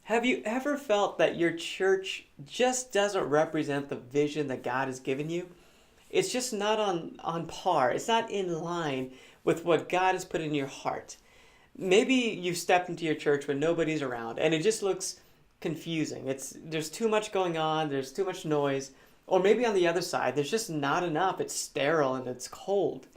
Have you ever felt that your church just doesn't represent the vision that God has given you? It's just not on par. It's not in line with what God has put in your heart. Maybe you've stepped into your church when nobody's around and it just looks confusing. There's too much going on, there's too much noise. Or maybe on the other side, there's just not enough. It's sterile and it's cold.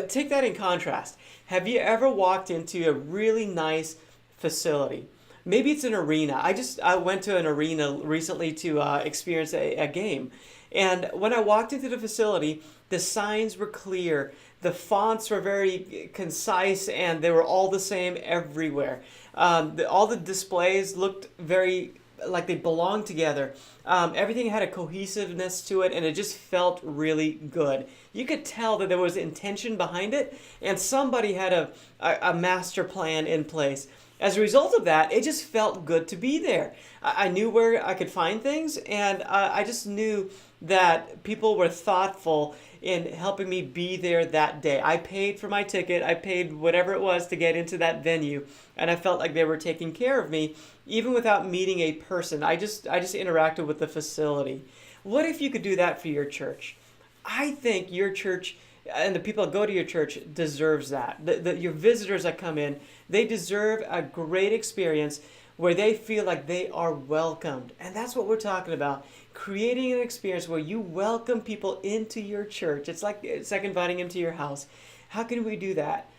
Take that in contrast. Have you ever walked into a really nice facility? Maybe it's an arena. I went to an arena recently to experience a game, and when I walked into the facility, the signs were clear, the fonts were very concise, and they were all the same everywhere. All the displays looked very like they belonged together. Everything had a cohesiveness to it, and it just felt really good. You could tell that there was intention behind it, and somebody had a master plan in place. As a result of that, it just felt good to be there. I knew where I could find things, and I just knew that people were thoughtful in helping me be there that day. I paid for my ticket, I paid whatever it was to get into that venue, and I felt like they were taking care of me, even without meeting a person. I just interacted with the facility. What if you could do that for your church? I think your church and the people that go to your church deserves that. Your visitors that come in, they deserve a great experience where they feel like they are welcomed. And that's what we're talking about. Creating an experience where you welcome people into your church. It's like inviting them to your house. How can we do that?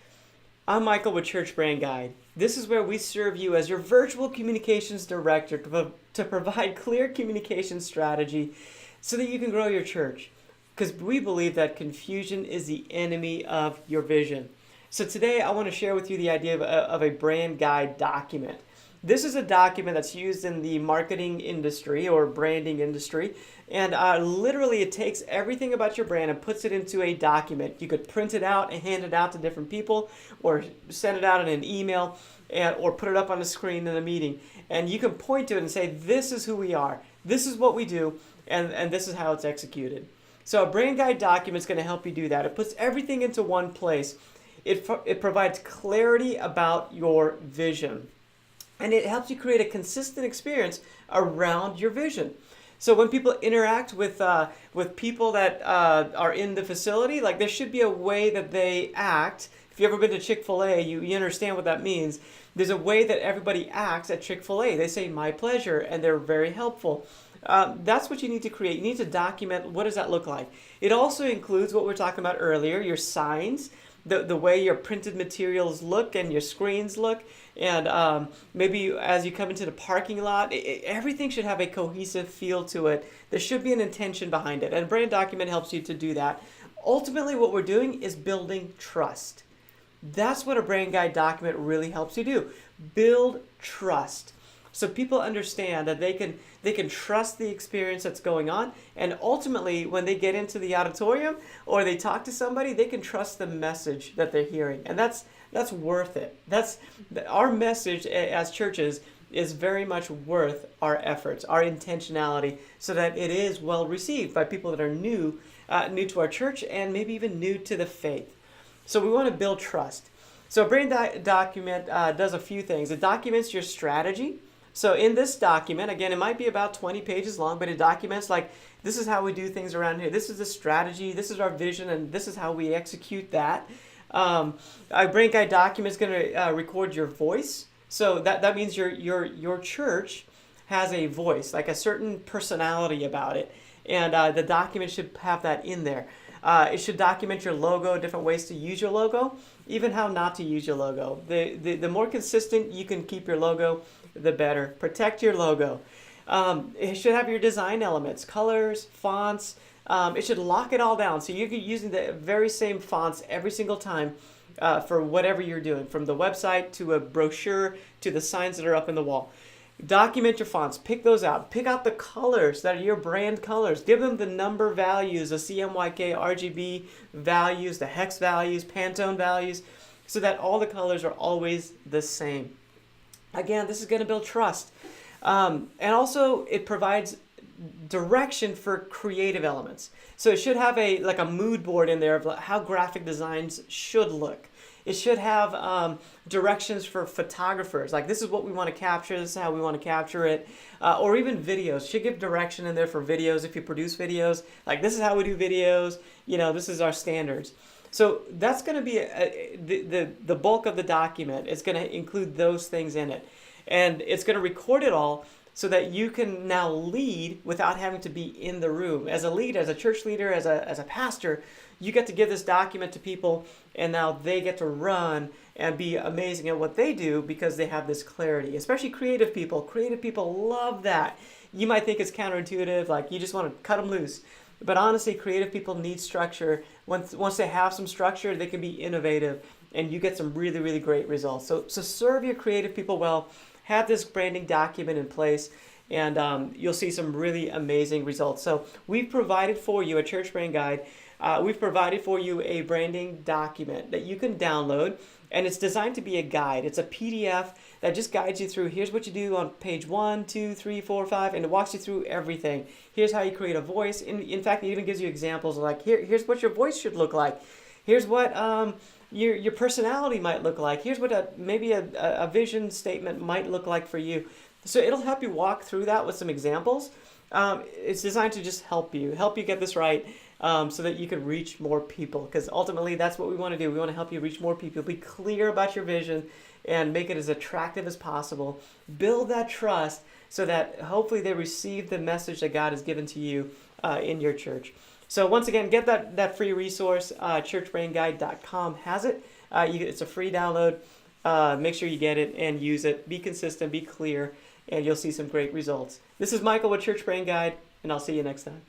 I'm Michael with Church Brand Guide. This is where we serve you as your virtual communications director to provide clear communication strategy so that you can grow your church. Because we believe that confusion is the enemy of your vision. So today I want to share with you the idea of a brand guide document. This is a document that's used in the marketing industry or branding industry. And literally it takes everything about your brand and puts it into a document. You could print it out and hand it out to different people or send it out in an email or put it up on the screen in a meeting. And you can point to it and say, this is who we are. This is what we do. And this is how it's executed. So a brand guide document is going to help you do that. It puts everything into one place. It provides clarity about your vision. And it helps you create a consistent experience around your vision. So when people interact with people that are in the facility, like there should be a way that they act. If you've ever been to Chick-fil-A, you understand what that means. There's a way that everybody acts at Chick-fil-A. They say, my pleasure, and they're very helpful. That's what you need to create. You need to document what does that look like. It also includes what we were talking about earlier, your signs, the way your printed materials look and your screens look, and maybe as you come into the parking lot, everything should have a cohesive feel to it. There should be an intention behind it, and a brand document helps you to do that. Ultimately, what we're doing is building trust. That's what a brand guide document really helps you do. Build trust. So people understand that they can trust the experience that's going on, and ultimately when they get into the auditorium or they talk to somebody, they can trust the message that they're hearing, and that's worth it. That's our message as churches is very much worth our efforts, our intentionality, so that it is well received by people that are new to our church and maybe even new to the faith. So we want to build trust. So a brand document does a few things. It documents your strategy. So in this document, again, it might be about 20 pages long, but it documents like, this is how we do things around here. This is the strategy. This is our vision, and this is how we execute that. A brand guide document is going to record your voice. So that means your church has a voice, like a certain personality about it. And the document should have that in there. It should document your logo, different ways to use your logo, even how not to use your logo. The more consistent you can keep your logo, the better. Protect your logo. It should have your design elements, colors, fonts. It should lock it all down. So you're using the very same fonts every single time for whatever you're doing, from the website to a brochure to the signs that are up in the wall. Document your fonts. Pick those out. Pick out the colors that are your brand colors. Give them the number values, the CMYK, RGB values, the hex values, Pantone values, so that all the colors are always the same. Again, this is going to build trust. And also, it provides direction for creative elements. So it should have a mood board in there of how graphic designs should look. It should have directions for photographers. Like, this is what we want to capture, this is how we want to capture it. Or even videos. Should give direction in there for videos if you produce videos. Like, this is how we do videos. This is our standards. So that's going to be the bulk of the document. It's going to include those things in it. And it's going to record it all so that you can now lead without having to be in the room. As a leader, as a church leader, as a pastor, you get to give this document to people, and now they get to run and be amazing at what they do because they have this clarity. Especially creative people. Creative people love that. You might think it's counterintuitive, like you just want to cut them loose. But honestly, creative people need structure. Once they have some structure, they can be innovative, and you get some really, really great results. So serve your creative people well. Have this branding document in place, and you'll see some really amazing results. So we've provided for you a church brand guide. We've provided for you a branding document that you can download, and it's designed to be a guide. It's a PDF that just guides you through, here's what you do on page 1, 2, 3, 4, 5, and it walks you through everything. Here's how you create a voice. In fact, it even gives you examples like, here's what your voice should look like. Here's what your personality might look like. Here's what maybe a vision statement might look like for you. So it'll help you walk through that with some examples. It's designed to just help you get this right, so that you can reach more people, because ultimately that's what we want to do. We want to help you reach more people. Be clear about your vision and make it as attractive as possible. Build that trust so that hopefully they receive the message that God has given to you in your church. So once again, get that free resource. churchbrandguide.com has it. It's a free download. Make sure you get it and use it. Be consistent, be clear, and you'll see some great results. This is Michael with Church Brand Guide, and I'll see you next time.